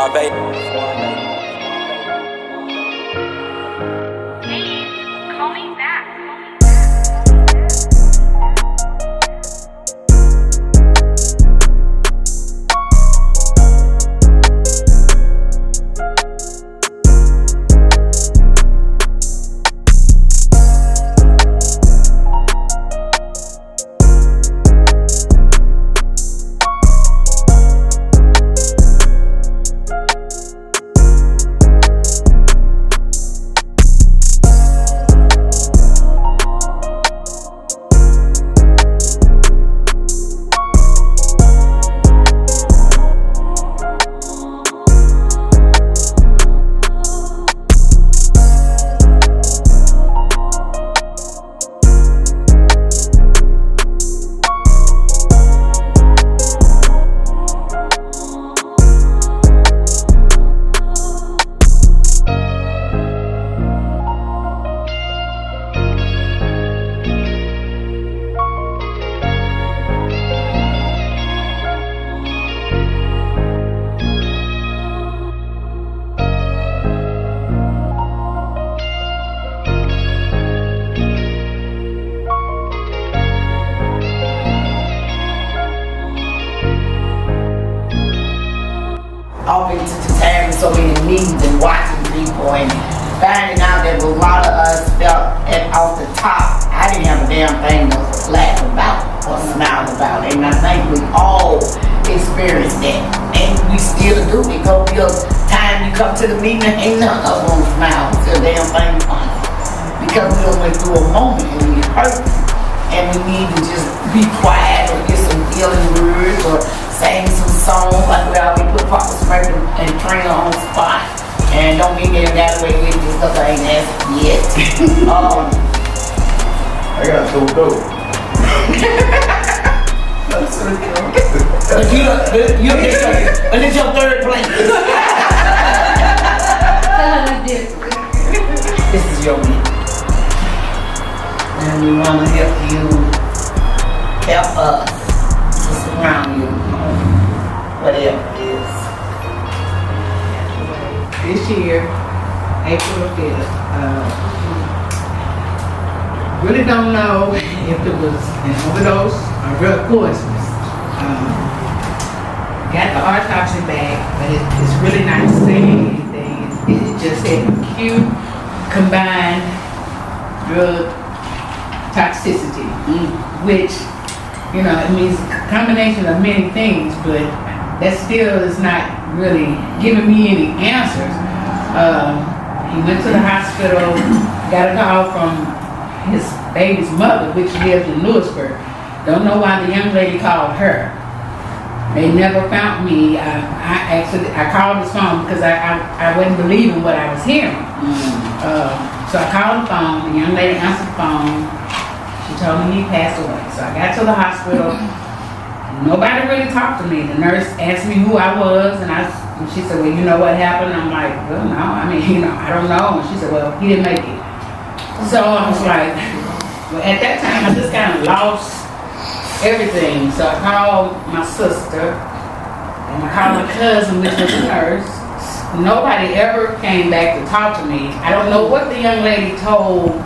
Call me back. Always took the time so many meetings and watching people and finding out that a lot of us felt off the top. I didn't have a damn thing to laugh about or smile about, and I think we all experienced that, and we still do. Because the time you come to the meeting, ain't none of us gonna smile until the damn thing funny, because we done went through a moment and we hurt, and we need to just be quiet or get some healing words or sing some songs like we always put Papa Smurf and Trina on the spot. And don't mean they got away with it just because I ain't asked yet. I got so dope. But it's your third place. This is your week. And we want to help us to surround you, whatever it is. This year, April the 5th, really don't know if it was an overdose or real poisonous. Got the autopsy back, but it's really not saying anything. It just said acute combined drug toxicity, which, you know, it means a combination of many things, but that still is not really giving me any answers. He went to the hospital, got a call from his baby's mother, which lives in Lewisburg. Don't know why the young lady called her. They never found me. I called his phone because I wasn't believing what I was hearing. So I called the phone. The young lady answered the phone. She told me he passed away. So I got to the hospital. Nobody really talked to me. The nurse asked me who I was, and she said, well, you know what happened? I'm like, well, no, I mean, I don't know. And she said, well, he didn't make it. So I was like, well, at that time, I just kind of lost everything. So I called my sister, and I called my cousin, which was a nurse. Nobody ever came back to talk to me. I don't know what the young lady told.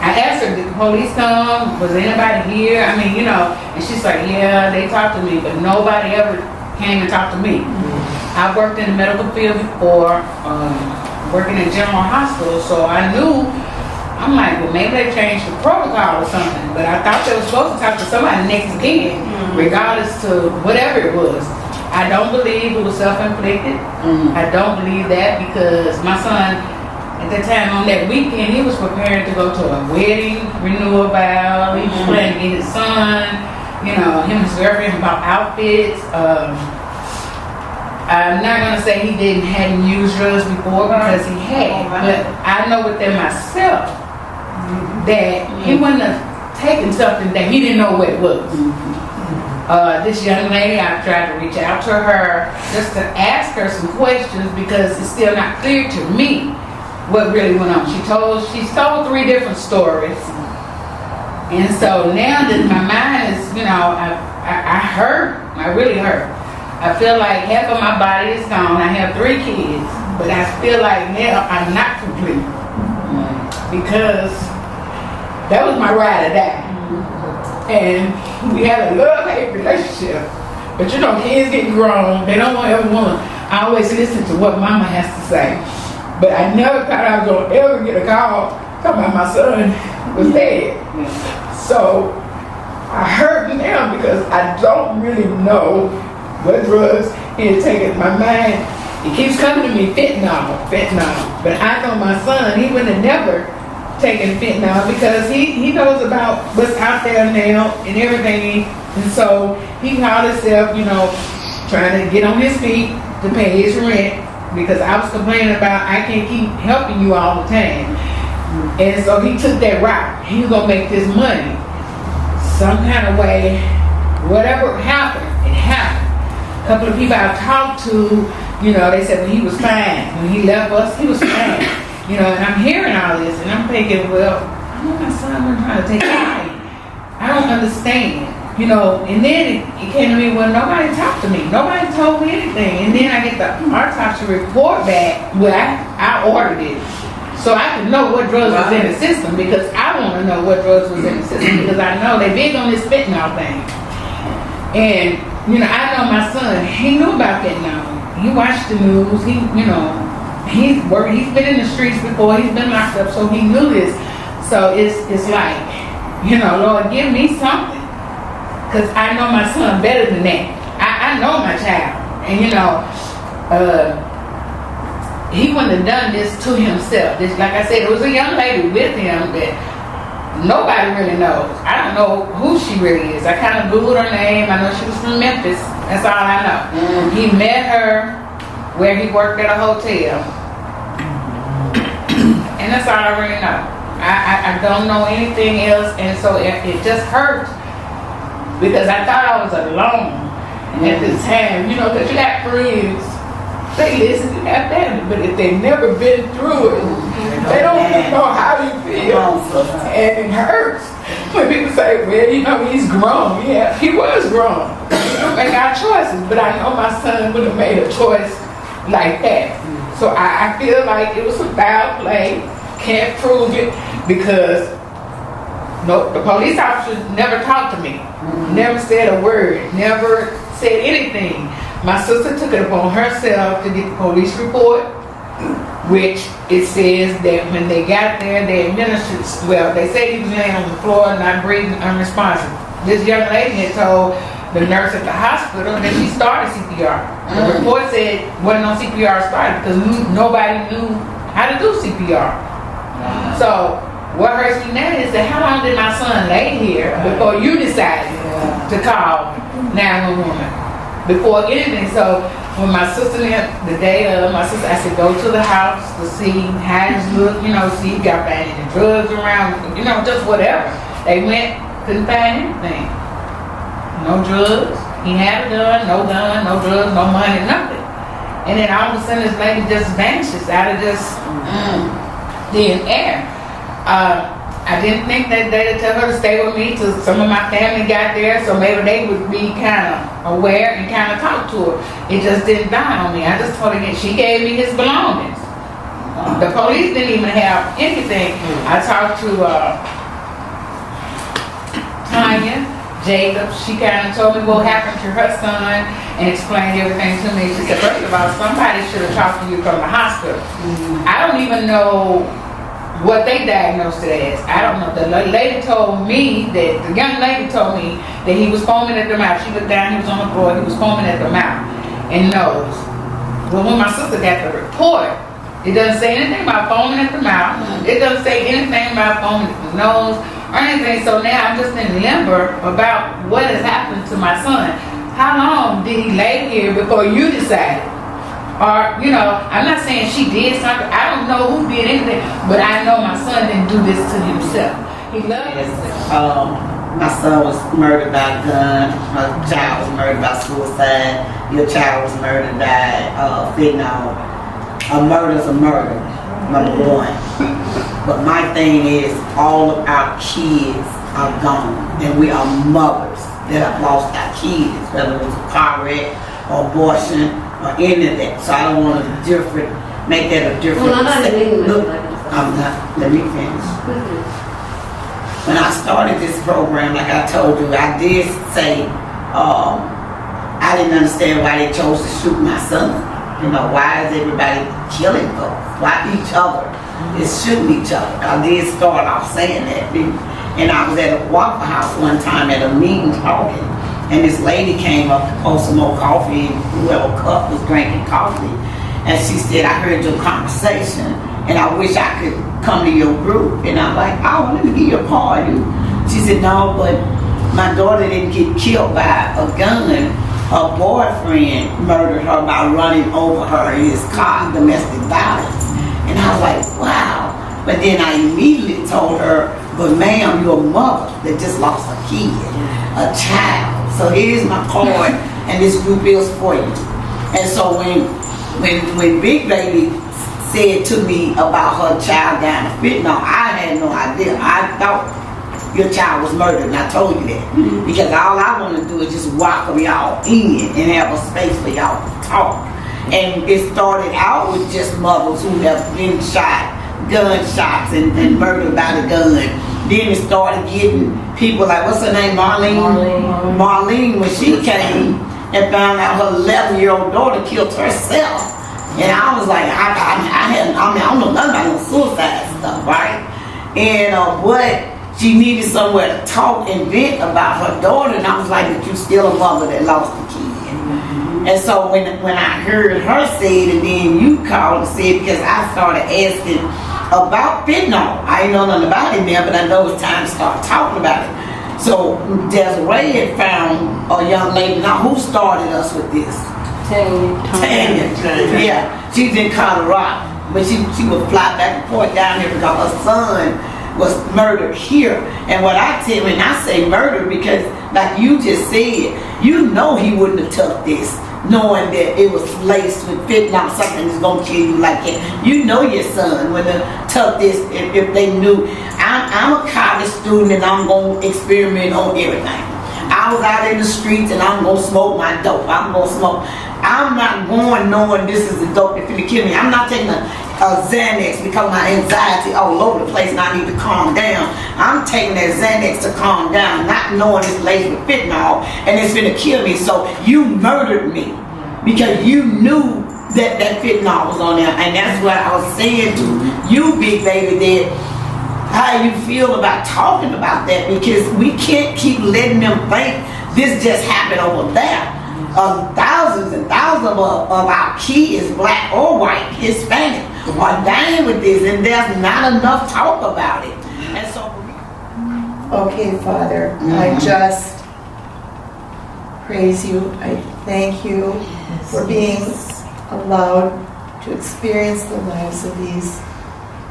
I asked her, did the police come? Was anybody here? I mean, and she's like, yeah, they talked to me, but nobody ever came and talked to me. I worked in the medical field before, working in general hospital, so I knew, I'm like, well, maybe they changed the protocol or something, but I thought they were supposed to talk to somebody next again, regardless to whatever it was. I don't believe it was self-inflicted. I don't believe that, because my son, at that time on that weekend, he was preparing to go to a wedding renewal vow. He was planning to get his son, him and his girlfriend about outfits. I'm not going to say he hadn't used drugs before, because he had, but I know within myself that he wouldn't have taken something that he didn't know what it was. This young lady, I tried to reach out to her just to ask her some questions, because it's still not clear to me what really went on. She's told 3 different stories, and so now that my mind is, I hurt, I really hurt. I feel like half of my body is gone. I have 3 kids, but I feel like now I'm not complete because that was my ride or die. And we had a love-hate relationship. But you know, kids get grown. They don't ever want to. I always listen to what mama has to say. But I never thought I was going to ever get a call talking about my son was dead. So I hurt now because I don't really know what drugs he had taken. My mind, it keeps coming to me, fentanyl. But I know my son, he would have never taken fentanyl because he knows about what's out there now and everything. And so he called himself, you know, trying to get on his feet to pay his rent because I was complaining about I can't keep helping you all the time. And so he took that route. He was going to make this money some kind of way. Whatever happened, it happened. A couple of people I've talked to, you know, they said, well, he was fine. When he left us, he was fine. You know, and I'm hearing all this, and I'm thinking, well, I know my son was trying to take life. I don't understand. You know, and then it came to me, well, nobody talked to me. Nobody told me anything. And then I get the autopsy report back. Well, I ordered it. So I can know what drugs was in the system because I want to know what drugs was in the system because I know they big on this fentanyl thing. And, you know, I know my son, he knew about fentanyl. He watched the news. He, you know, he's been in the streets before. He's been locked up, so he knew this. So it's like, you know, Lord, give me something. Because I know my son better than that. I know my child. And, you know, he wouldn't have done this to himself. This, like I said, it was a young lady with him that nobody really knows. I don't know who she really is. I kind of Googled her name. I know she was from Memphis. That's all I know. He met her where he worked at a hotel. And that's all I really know. I don't know anything else. And so it just hurts because I thought I was alone at the time. You know, because you got friends. They listen to that family, but if they've never been through it, they don't know how you feel. And it hurts when people say, well, you know, he's grown. Yeah, he was grown. We don't make our choices, but I know my son would have made a choice like that. So I feel like it was some foul play. Can't prove it because no, the police officers never talked to me. Never said a word. Never said anything. My sister took it upon herself to get the police report, which it says that when they got there, they administered, well, they said he was laying on the floor, not breathing, unresponsive. This young lady had told the nurse at the hospital that she started CPR. The report said wasn't no CPR started because nobody knew how to do CPR. So what hurts me now is that how long did my son lay here before you decided to call 911? Before anything. So when my sister, the day of, my sister, I said, go to the house to see how he's look, you know, see if he got any drugs around, you know, just whatever. They went, couldn't find anything. No drugs. He had a gun, no drugs, no money, nothing. And then all of a sudden this lady just vanishes out of just thin air. I didn't think that they'd tell her to stay with me till some of my family got there, so maybe they would be kind of aware and kind of talk to her. It just didn't dawn on me. I just told her that she gave me his belongings. The police didn't even have anything. I talked to Tanya Jacobs. She kind of told me what happened to her son and explained everything to me. She said, first of all, somebody should have talked to you from the hospital. I don't even know what they diagnosed it as. I don't know. The lady told me that, the young lady told me that he was foaming at the mouth. She looked down, he was on the floor, he was foaming at the mouth and nose. Well, when my sister got the report, it doesn't say anything about foaming at the mouth. It doesn't say anything about foaming at the nose or anything. So now I'm just in limbo about what has happened to my son. How long did he lay here before you decided? Or, you know, I'm not saying she did something. I don't know who did anything, but I know my son didn't do this to himself. He loved himself. My son was murdered by a gun. My child was murdered by suicide. Your child was murdered by fentanyl. A murder is a murder, number one. But my thing is, all of our kids are gone, and we are mothers that have lost our kids, whether it was a car wreck, or abortion or any of that. So I don't want to make that a different. Well, I'm not in Look, I'm not. Let me finish. When I started this program, like I told you, I did say I didn't understand why they chose to shoot my son. You know, why is everybody killing folks? Why each other is shooting each other? I did start off saying that. And I was at a Waffle House one time at a meeting talking, and this lady came up to pour some more coffee, and whoever cup was drinking coffee. And she said, I heard your conversation, and I wish I could come to your group. And I'm like, oh, let me give you a card. She said, no, but my daughter didn't get killed by a gun. Her boyfriend murdered her by running over her in his car, domestic violence. And I was like, wow. But then I immediately told her, but ma'am, you're a mother that just lost a kid, a child. So here's my card, and this group is for you. And so when Big Baby said to me about her child dying of fentanyl, I had no idea. I thought your child was murdered, and I told you that. Because all I want to do is just welcome y'all in and have a space for y'all to talk. And it started out with just mothers who have been shot, gunshots, and murdered by the gun. Then it started getting people like, what's her name, Marlene, when she came and found out her 11-year-old daughter killed herself. And I was like, I don't know nothing about no suicide stuff, right? And but she needed somewhere to talk and vent about her daughter, and I was like, but you still a mother that lost a kid. And so when I heard her say it, and then you called and said, because I started asking about fentanyl. I didn't know nothing about it there, but I know it's time to start talking about it. So Desiree had found a young lady. Now, who started us with this? Tanya. Yeah, she's in Colorado, but she would fly back and forth down here because her son was murdered here. And what I tell when I say murder, because like you just said, you know he wouldn't have took this knowing that it was laced with fentanyl, something that's gonna kill you like that. You know your son wouldn't have took this if they knew. I'm a college student and I'm gonna experiment on everything. I was out in the streets and I'm gonna smoke my dope. I'm gonna smoke. I'm not going knowing this is the dope that's gonna kill me. I'm not taking a Xanax because my anxiety all over the place and I need to calm down. I'm taking that Xanax to calm down, not knowing it's laced with fentanyl and it's gonna kill me. So you murdered me because you knew that fentanyl was on there. And that's what I was saying to you, Big Baby, that how you feel about talking about that, because we can't keep letting them think this just happened over there. Thousands and thousands of our kids, black or white, Hispanic, are dying with this, and there's not enough talk about it. And so, okay, Father, I just praise you. I thank you for being allowed to experience the lives of these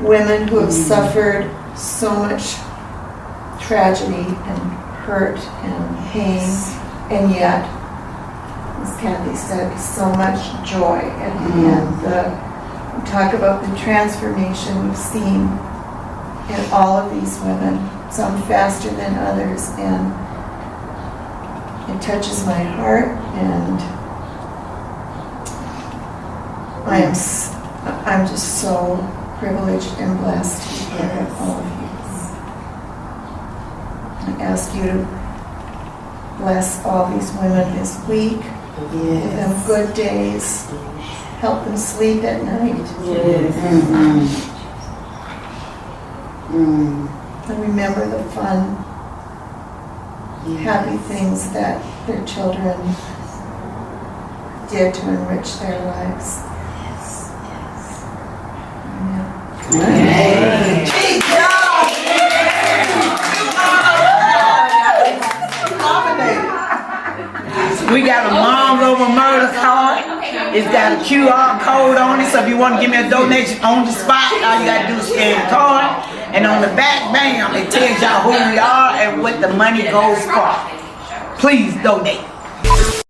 women who have suffered so much tragedy and hurt and pain, and yet, as Kathy said, so much joy at the end. We talk about the transformation we've seen in all of these women, some faster than others, and it touches my heart, and I'm just so privileged and blessed to be here with all of you. I ask you to bless all these women this week. Give them good days. Help them sleep at night. And remember the fun, happy things that their children did to enrich their lives. Amen. we got a Moms Over Murder card. It's got a QR code on it, so if you want to give me a donation on the spot, all you got to do is scan the card. And on the back, bam, it tells y'all who we are and what the money goes for. Please donate.